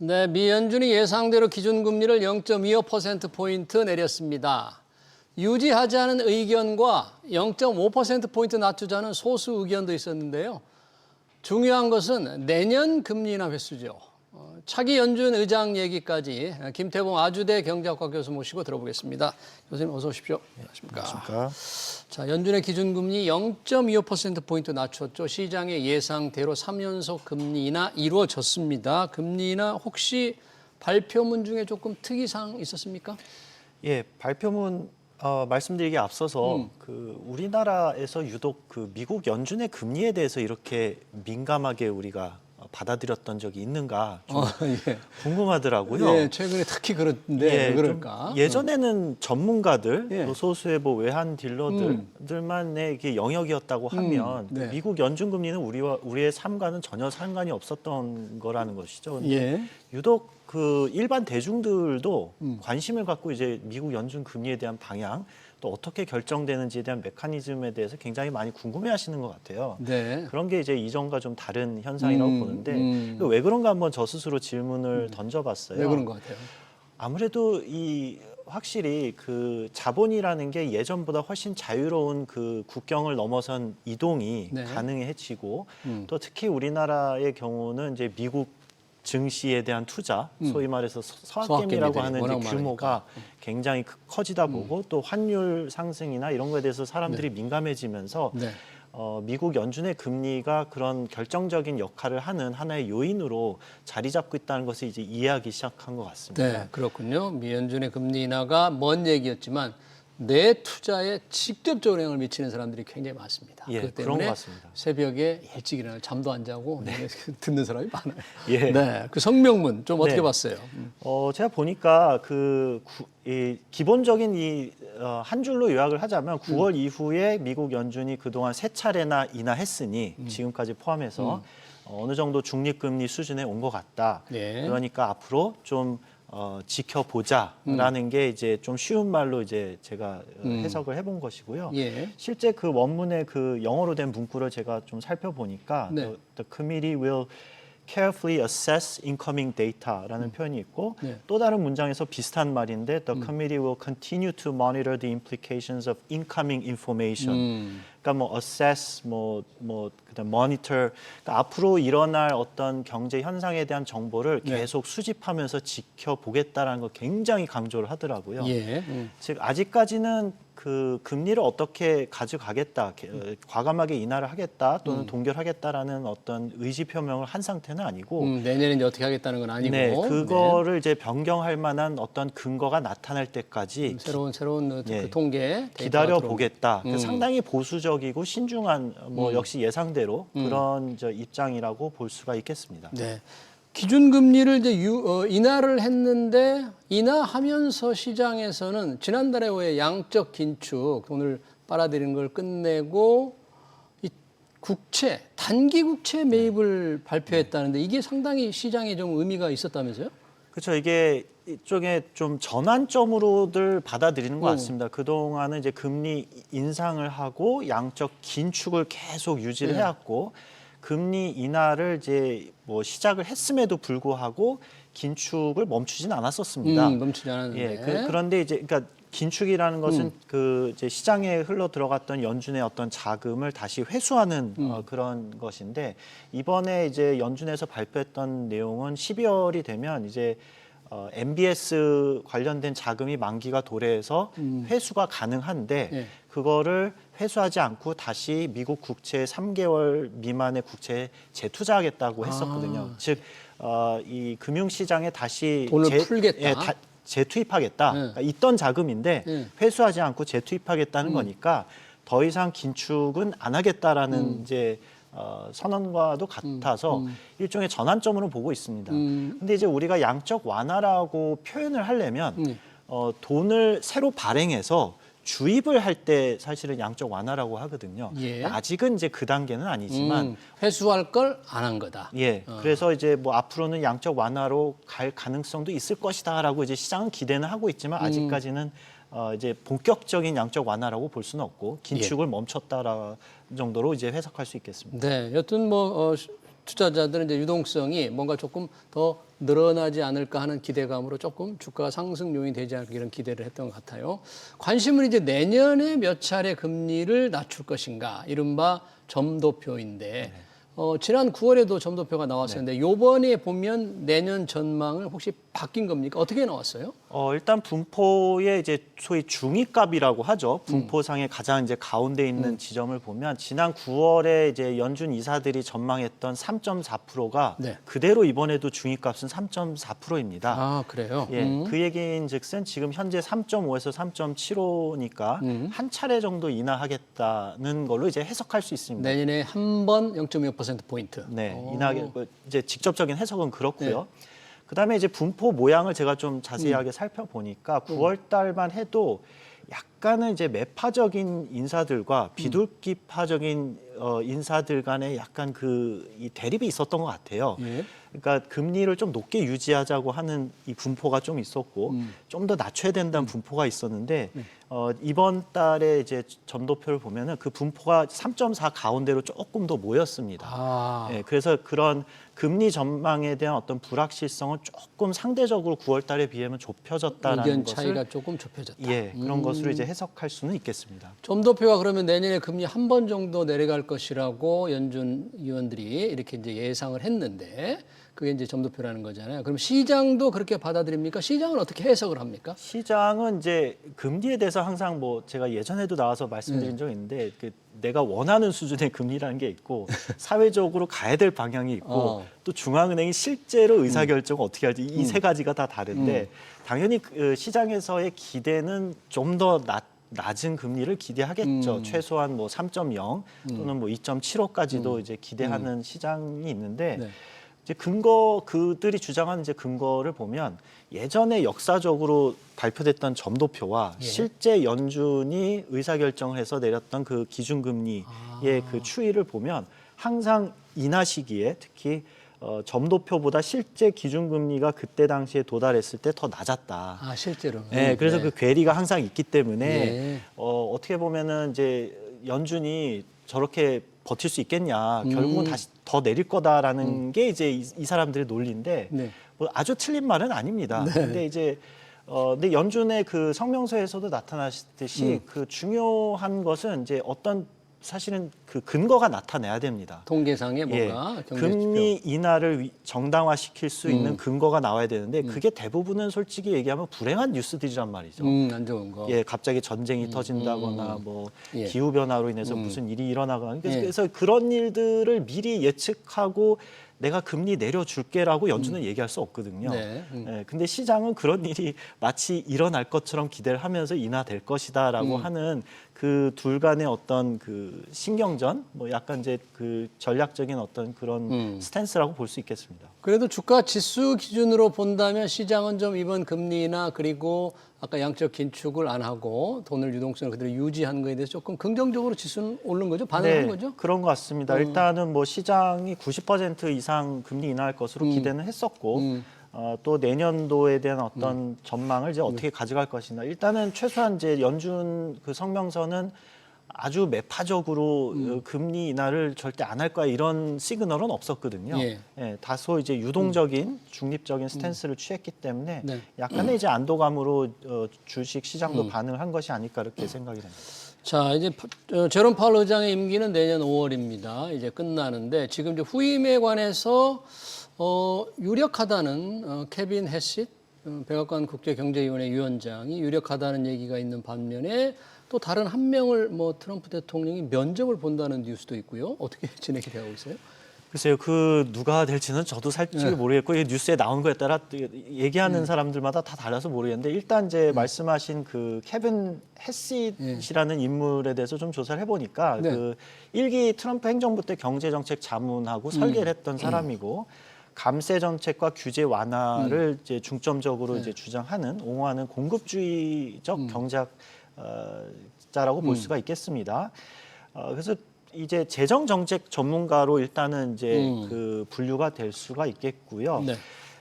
네, 미 연준이 예상대로 기준금리를 0.25%포인트 내렸습니다. 유지하지 않은 의견과 0.5%포인트 낮추자는 소수 의견도 있었는데요. 중요한 것은 내년 금리 인하 횟수죠. 차기 연준 의장 얘기까지 김태봉 아주대 경제학과 교수 모시고 들어보겠습니다. 교수님 어서 오십시오. 안녕하십니까. 자, 연준의 기준금리 0.25%포인트 낮췄죠. 시장의 예상대로 3연속 금리 인하 이루어졌습니다. 금리 인하 혹시 발표문 중에 조금 특이사항 있었습니까? 예, 발표문 말씀드리기에 앞서서 우리나라에서 유독 미국 연준의 금리에 대해서 이렇게 민감하게 우리가 받아들였던 적이 있는가 좀 예. 궁금하더라고요. 예, 최근에 특히 그런데 왜 그럴까? 예전에는 전문가들, 예. 또 소수의 외환 딜러들만의 이게 영역이었다고 하면 네. 미국 연준 금리는 우리의 삶과는 전혀 상관이 없었던 거라는 것이죠. 근데 예. 유독 일반 대중들도 관심을 갖고 이제 미국 연준 금리에 대한 방향 또 어떻게 결정되는지에 대한 메커니즘에 대해서 굉장히 많이 궁금해하시는 것 같아요. 네. 그런 게 이제 이전과 좀 다른 현상이라고 보는데 왜 그런가 한번 저 스스로 질문을 던져봤어요. 왜 그런 것 같아요? 아무래도 확실히 자본이라는 게 예전보다 훨씬 자유로운 국경을 넘어선 이동이 네. 가능해지고 또 특히 우리나라의 경우는 이제 미국 증시에 대한 투자, 소위 말해서 서학개미라고 하는 이제 규모가 굉장히 커지다 보고 또 환율 상승이나 이런 거에 대해서 사람들이 민감해지면서 네. 미국 연준의 금리가 그런 결정적인 역할을 하는 하나의 요인으로 자리 잡고 있다는 것을 이제 이해하기 시작한 것 같습니다. 네, 그렇군요. 미 연준의 금리 인하가 먼 얘기였지만 내 투자에 직접적으로 영향을 미치는 사람들이 굉장히 많습니다. 예, 그것 그런 때문에 것 같습니다. 새벽에 일찍 일어나 잠도 안 자고 듣는 사람이 많아요. 예. 네, 그 성명문 좀 어떻게 네. 봤어요? 제가 보니까 기본적인 한 줄로 요약을 하자면 9월 이후에 미국 연준이 그동안 3차례나 인하했으니 지금까지 포함해서 어느 정도 중립금리 수준에 온 것 같다. 네. 그러니까 앞으로 좀 지켜보자라는 게 이제 좀 쉬운 말로 이제 제가 해석을 해본 것이고요. 예. 실제 원문의 영어로 된 문구를 제가 좀 살펴보니까 네. the committee will carefully assess incoming data라는 표현이 있고 네. 또 다른 문장에서 비슷한 말인데 the committee will continue to monitor the implications of incoming information. 그러니까 assess, 그다음 monitor. 그러니까 앞으로 일어날 어떤 경제 현상에 대한 정보를 네. 계속 수집하면서 지켜보겠다라는 걸 굉장히 강조를 하더라고요. 예. 즉 아직까지는 금리를 어떻게 가져가겠다, 과감하게 인하를 하겠다 또는 동결하겠다라는 어떤 의지 표명을 한 상태는 아니고 내년에 이제 어떻게 하겠다는 건 아니고. 네, 그거를 이제 변경할 만한 어떤 근거가 나타날 때까지 새로운 예, 그 통계 기다려 보겠다. 들어오면. 상당히 보수적이고 신중한 역시 예상대로 그런 입장이라고 볼 수가 있겠습니다. 네. 기준금리를 이제 인하를 했는데 인하하면서 시장에서는 지난달에 왜 양적 긴축 돈을 빨아들이는 걸 끝내고 이 단기 국채 매입을 발표했다는데 이게 상당히 시장에 좀 의미가 있었다면서요? 그렇죠. 이게 이쪽에 좀 전환점으로들 받아들이는 것 같습니다. 그동안은 이제 금리 인상을 하고 양적 긴축을 계속 유지를 해왔고 금리 인하를 이제 시작을 했음에도 불구하고 긴축을 멈추진 않았었습니다. 멈추지 않았는데. 예, 그런데 이제 그러니까 긴축이라는 것은 이제 시장에 흘러 들어갔던 연준의 어떤 자금을 다시 회수하는 그런 것인데 이번에 이제 연준에서 발표했던 내용은 12월이 되면 이제 MBS 관련된 자금이 만기가 도래해서 회수가 가능한데 예. 그거를 회수하지 않고 다시 미국 국채 3개월 미만의 국채에 재투자하겠다고 했었거든요. 즉, 이 금융시장에 다시 돈을 풀겠다. 예, 재투입하겠다. 그러니까 있던 자금인데 회수하지 않고 재투입하겠다는 거니까 더 이상 긴축은 안 하겠다라는 이제 선언과도 같아서 일종의 전환점으로 보고 있습니다. 근데 이제 우리가 양적 완화라고 표현을 하려면 돈을 새로 발행해서 주입을 할 때 사실은 양적 완화라고 하거든요. 예. 아직은 이제 그 단계는 아니지만 회수할 걸 안 한 거다. 예. 그래서 이제 앞으로는 양적 완화로 갈 가능성도 있을 것이다라고 이제 시장은 기대는 하고 있지만 아직까지는 이제 본격적인 양적 완화라고 볼 수는 없고 긴축을 멈췄다라는 정도로 이제 해석할 수 있겠습니다. 네, 여튼 투자자들은 이제 유동성이 뭔가 조금 더 늘어나지 않을까 하는 기대감으로 조금 주가가 상승 요인이 되지 않을까 이런 기대를 했던 것 같아요. 관심은 이제 내년에 몇 차례 금리를 낮출 것인가, 이른바 점도표인데 지난 9월에도 점도표가 나왔었는데 이번에 보면 내년 전망을 혹시 바뀐 겁니까? 어떻게 나왔어요? 일단 분포의 이제 소위 중위값이라고 하죠. 분포상의 가장 이제 가운데 있는 지점을 보면 지난 9월에 이제 연준 이사들이 전망했던 3.4%가 네. 그대로 이번에도 중위값은 3.4%입니다. 아, 그래요? 예, 그 얘기인즉슨 지금 현재 3.5에서 3.75니까 한 차례 정도 인하하겠다는 걸로 이제 해석할 수 있습니다. 내년에 한 번 0.25%포인트. 네, 인하게 이제 직접적인 해석은 그렇고요. 그다음에 이제 분포 모양을 제가 좀 자세하게 살펴보니까 9월 달만 해도 약간은 이제 매파적인 인사들과 비둘기파적인 인사들 간에 약간 이 대립이 있었던 것 같아요. 예. 그러니까 금리를 좀 높게 유지하자고 하는 이 분포가 좀 있었고 좀 더 낮춰야 된다는 분포가 있었는데 이번 달에 이제 점도표를 보면은 그 분포가 3.4 가운데로 조금 더 모였습니다. 아, 예, 그래서 그런 금리 전망에 대한 어떤 불확실성은 조금 상대적으로 9월 달에 비하면 좁혀졌다라는 의견 것을 차이가 조금 좁혀졌다. 예, 그런 것으로 이제 해석할 수는 있겠습니다. 점도표가 그러면 내년에 금리 한 번 정도 내려갈 것이라고 연준 위원들이 이렇게 이제 예상을 했는데 그게 이제 점도표라는 거잖아요. 그럼 시장도 그렇게 받아들입니까? 시장은 어떻게 해석을 합니까? 시장은 이제 금리에 대해서 항상 뭐 제가 예전에도 나와서 말씀드린 적이 있는데 내가 원하는 수준의 금리라는 게 있고 사회적으로 가야 될 방향이 있고 또 중앙은행이 실제로 의사결정을 어떻게 할지 이 세 가지가 다 다른데 당연히 그 시장에서의 기대는 좀 더 낮은 금리를 기대하겠죠. 최소한 뭐 3.0 또는 뭐 2.75까지도 이제 기대하는 시장이 있는데 네. 이제 그들이 주장하는 이제 근거를 보면 예전에 역사적으로 발표됐던 점도표와 실제 연준이 의사결정을 해서 내렸던 그 기준금리의 그 추이를 보면 항상 인하 시기에 특히 점도표보다 실제 기준금리가 그때 당시에 도달했을 때 더 낮았다. 아, 실제로. 네, 그래서 그 괴리가 항상 있기 때문에 네. 어떻게 보면은 이제 연준이 저렇게 버틸 수 있겠냐, 결국은 다시 더 내릴 거다라는 게 이제 이 사람들의 논리인데 네. 뭐 아주 틀린 말은 아닙니다. 근데 이제 근데 연준의 그 성명서에서도 나타나듯이 그 중요한 것은 이제 어떤 사실은 그 근거가 나타내야 됩니다. 통계상에 뭔가 경제지표. 금리 인하를 정당화시킬 수 있는 근거가 나와야 되는데 그게 대부분은 솔직히 얘기하면 불행한 뉴스들이란 말이죠. 안 좋은 거. 예, 갑자기 전쟁이 터진다거나 뭐 예. 기후 변화로 인해서 무슨 일이 일어나거나 그래서 그런 일들을 미리 예측하고 내가 금리 내려줄게라고 연준은 얘기할 수 없거든요. 네. 예, 근데 시장은 그런 일이 마치 일어날 것처럼 기대를 하면서 인하될 것이다라고 하는 그 둘 간의 어떤 그 신경전, 뭐 약간 이제 그 전략적인 어떤 그런 스탠스라고 볼 수 있겠습니다. 그래도 주가 지수 기준으로 본다면 시장은 좀 이번 금리나 그리고 아까 양적 긴축을 안 하고 돈을 유동성을 그대로 유지한 거에 대해서 조금 긍정적으로 지수는 오른 거죠? 반응한 거죠? 그런 것 같습니다. 일단은 뭐 시장이 90% 이상 금리 인하할 것으로 기대는 했었고 또 내년도에 대한 어떤 전망을 이제 어떻게 가져갈 것이냐. 일단은 최소한 이제 연준 그 성명서는 아주 매파적으로 금리 인하를 절대 안 할 거야 이런 시그널은 없었거든요. 예. 다소 이제 유동적인 중립적인 스탠스를 취했기 때문에 네. 약간의 이제 안도감으로 주식 시장도 반응을 한 것이 아닐까 이렇게 생각이 됩니다. 자, 이제 제롬 파월 의장의 임기는 내년 5월입니다. 이제 끝나는데 지금 이제 후임에 관해서 유력하다는 케빈 해싯 백악관 국제경제위원회 위원장이 유력하다는 얘기가 있는 반면에 또 다른 한 명을 뭐 트럼프 대통령이 면접을 본다는 뉴스도 있고요. 어떻게 진행이 되고 있어요? 글쎄요, 그 누가 될지는 저도 솔직히 모르겠고 이게 뉴스에 나온 거에 따라 얘기하는 사람들마다 다 달라서 모르겠는데 일단 이제 말씀하신 그 케빈 해싯이라는 인물에 대해서 좀 조사를 해보니까 네. 그 일기 트럼프 행정부 때 경제정책 자문하고 설계를 했던 사람이고 감세 정책과 규제 완화를 이제 중점적으로 이제 주장하는 옹호하는 공급주의적 경제학자라고 볼 수가 있겠습니다. 그래서 이제 재정 정책 전문가로 일단은 이제 그 분류가 될 수가 있겠고요. 네.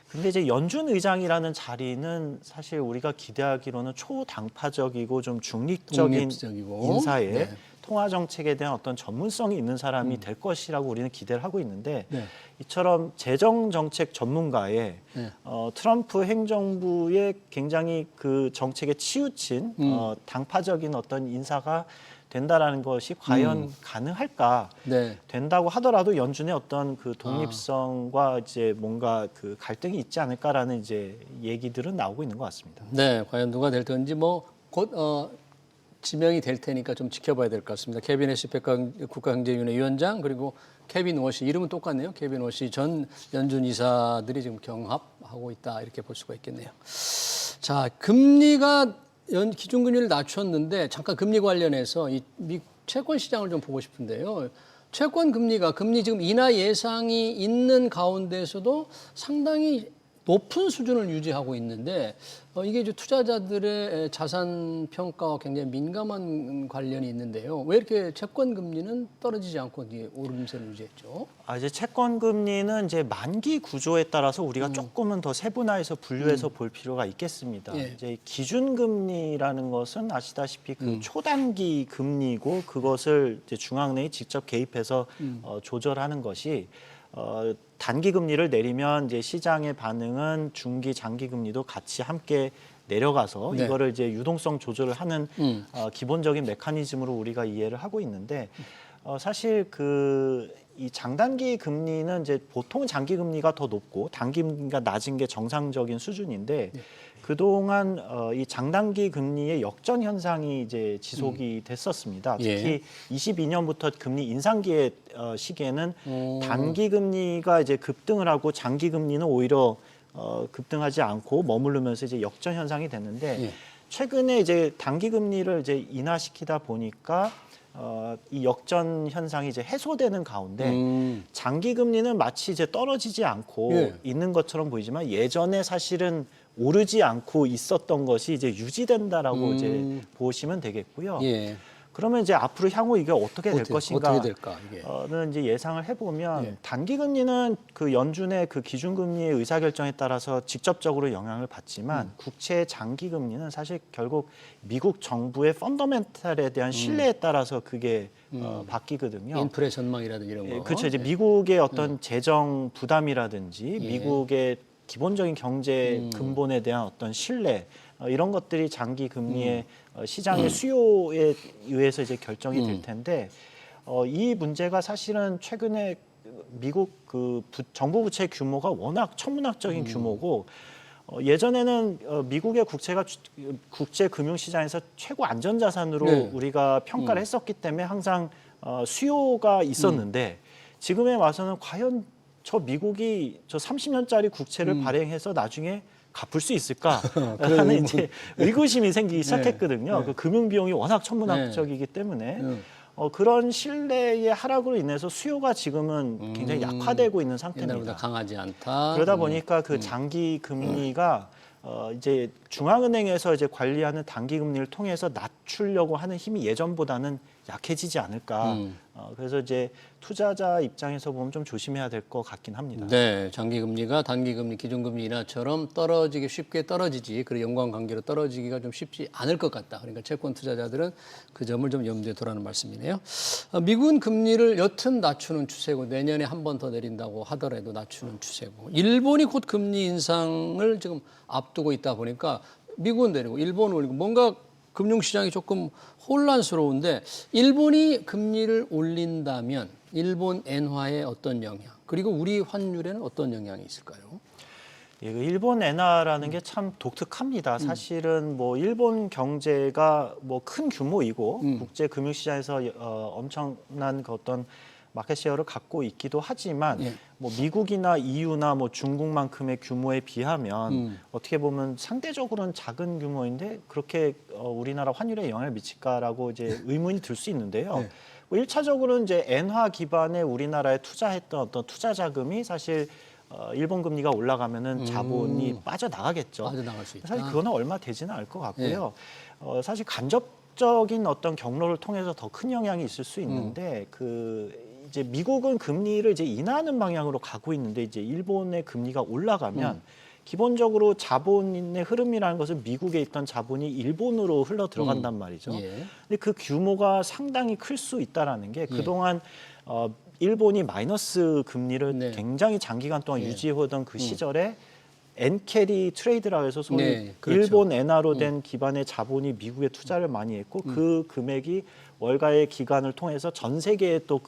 근데 이제 연준 의장이라는 자리는 사실 우리가 기대하기로는 초당파적이고 좀 중립적인 독립적이고. 인사에 네. 통화 정책에 대한 어떤 전문성이 있는 사람이 될 것이라고 우리는 기대를 하고 있는데 이처럼 재정 정책 전문가의 트럼프 행정부의 굉장히 그 정책에 치우친 당파적인 어떤 인사가 된다라는 것이 과연 가능할까? 된다고 하더라도 연준의 어떤 그 독립성과 이제 뭔가 그 갈등이 있지 않을까라는 이제 얘기들은 나오고 있는 것 같습니다. 네, 과연 누가 될 건지 뭐 곧 지명이 될 테니까 좀 지켜봐야 될 것 같습니다. 케빈 해시 국가경제위원회 위원장 그리고 케빈 워시 이름은 똑같네요. 케빈 워시 전 연준 이사들이 지금 경합하고 있다 이렇게 볼 수가 있겠네요. 자, 금리가 기준금리를 낮췄는데 잠깐 금리 관련해서 이 채권 시장을 좀 보고 싶은데요. 채권 금리가 금리 지금 인하 예상이 있는 가운데서도 상당히 높은 수준을 유지하고 있는데 이게 이제 투자자들의 자산 평가와 굉장히 민감한 관련이 있는데요. 왜 이렇게 채권 금리는 떨어지지 않고 오름세를 유지했죠? 이제 채권 금리는 이제 만기 구조에 따라서 우리가 조금은 더 세분화해서 분류해서 볼 필요가 있겠습니다. 이제 기준 금리라는 것은 아시다시피 그 초단기 금리고 그것을 이제 중앙은행이 직접 개입해서 조절하는 것이 단기 금리를 내리면 이제 시장의 반응은 중기, 장기 금리도 같이 함께 내려가서 이거를 이제 유동성 조절을 하는 기본적인 메커니즘으로 우리가 이해를 하고 있는데 사실 이 장단기 금리는 이제 보통 장기 금리가 더 높고 단기 금리가 낮은 게 정상적인 수준인데 그동안 이 장단기 금리의 역전 현상이 이제 지속이 됐었습니다. 특히 22년부터 금리 인상기의 시기에는 단기 금리가 이제 급등을 하고 장기 금리는 오히려 급등하지 않고 머무르면서 이제 역전 현상이 됐는데 최근에 이제 단기 금리를 이제 인하시키다 보니까 이 역전 현상이 이제 해소되는 가운데 장기 금리는 마치 이제 떨어지지 않고 있는 것처럼 보이지만 예전에 사실은 오르지 않고 있었던 것이 이제 유지된다라고 이제 보시면 되겠고요. 그러면 이제 앞으로 향후 이게 어떻게 될 것인가는 이제 예상을 해보면 단기 금리는 그 연준의 그 기준금리의 의사결정에 따라서 직접적으로 영향을 받지만 국채 장기 금리는 사실 결국 미국 정부의 펀더멘탈에 대한 신뢰에 따라서 그게 바뀌거든요. 인플레 전망이라든지 이런 거. 그렇죠. 이제 미국의 어떤 재정 부담이라든지 미국의 기본적인 경제 근본에 대한 어떤 신뢰 이런 것들이 장기 금리의 시장의 수요에 의해서 이제 결정이 될 텐데 이 문제가 사실은 최근에 미국 그 정부 부채 규모가 워낙 천문학적인 규모고 예전에는 미국의 국채가 국제 금융 시장에서 최고 안전 자산으로 우리가 평가를 했었기 때문에 항상 수요가 있었는데 지금에 와서는 과연 저 미국이 저 30년짜리 국채를 발행해서 나중에 갚을 수 있을까라는 이제 의구심이 생기기 시작했거든요. 그 금융 비용이 워낙 천문학적이기 때문에 그런 신뢰의 하락으로 인해서 수요가 지금은 굉장히 약화되고 있는 상태입니다. 옛날보다 강하지 않다. 그러다 보니까 그 장기 금리가 이제 중앙은행에서 이제 관리하는 단기 금리를 통해서 낮추려고 하는 힘이 예전보다는 약해지지 않을까. 그래서 이제 투자자 입장에서 보면 좀 조심해야 될 것 같긴 합니다. 네, 장기 금리가 단기 금리, 기준 금리 인하처럼 떨어지기 쉽게 떨어지지, 그리고 연관관계로 떨어지기가 좀 쉽지 않을 것 같다. 그러니까 채권 투자자들은 그 점을 좀 염두에 두라는 말씀이네요. 미국은 금리를 여튼 낮추는 추세고 내년에 한 번 더 내린다고 하더라도 낮추는 추세고 일본이 곧 금리 인상을 지금 앞두고 있다 보니까 미국은 내리고 일본은 올리고 뭔가 금융시장이 조금 혼란스러운데 일본이 금리를 올린다면 일본 엔화에 어떤 영향 그리고 우리 환율에는 어떤 영향이 있을까요? 예, 일본 엔화라는 게 참 독특합니다. 사실은 뭐 일본 경제가 뭐 큰 규모이고 국제 금융시장에서 엄청난 그 어떤 마켓쉐어를 갖고 있기도 하지만 뭐 미국이나 EU나 뭐 중국만큼의 규모에 비하면 어떻게 보면 상대적으로는 작은 규모인데 그렇게 우리나라 환율에 영향을 미칠까라고 이제 의문이 들 수 있는데요. 뭐 1차적으로는 이제 엔화 기반의 우리나라에 투자했던 어떤 투자 자금이 사실 일본 금리가 올라가면은 자본이 빠져나가겠죠. 빠져나갈 수 있다. 사실 그거는 얼마 되지는 않을 것 같고요. 사실 간접적인 어떤 경로를 통해서 더 큰 영향이 있을 수 있는데 이제 미국은 금리를 이제 인하하는 방향으로 가고 있는데 이제 일본의 금리가 올라가면 기본적으로 자본의 흐름이라는 것은 미국에 있던 자본이 일본으로 흘러 들어간단 말이죠. 예. 근데 그 규모가 상당히 클 수 있다라는 게 그동안 일본이 마이너스 금리를 네. 굉장히 장기간 동안 유지해오던 그 시절에 엔캐리 트레이드라고 해서 소위 네, 그렇죠. 일본 엔화로 된 기반의 자본이 미국에 투자를 많이 했고 그 금액이 월가의 기관을 통해서 전 세계에 또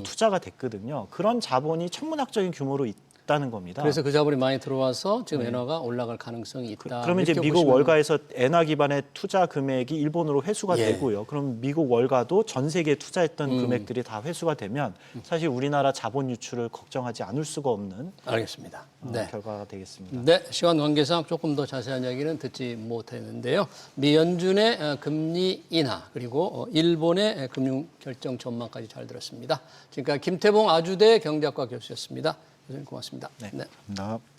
투자가 됐거든요. 그런 자본이 천문학적인 규모로 있다는 겁니다. 그래서 그 자본이 많이 들어와서 지금 엔화가 올라갈 가능성이 있다. 그러면 이제 이렇게 미국 보시면 월가에서 엔화 기반의 투자 금액이 일본으로 회수가 예. 되고요. 그럼 미국 월가도 전 세계에 투자했던 금액들이 다 회수가 되면 사실 우리나라 자본 유출을 걱정하지 않을 수가 없는 알겠습니다. 네. 결과가 되겠습니다. 네, 시간 관계상 조금 더 자세한 이야기는 듣지 못했는데요. 미 연준의 금리 인하 그리고 일본의 금융 결정 전망까지 잘 들었습니다. 지금까지 김태봉 아주대 경제학과 교수였습니다. 교수님 고맙습니다. 네. 감사합니다.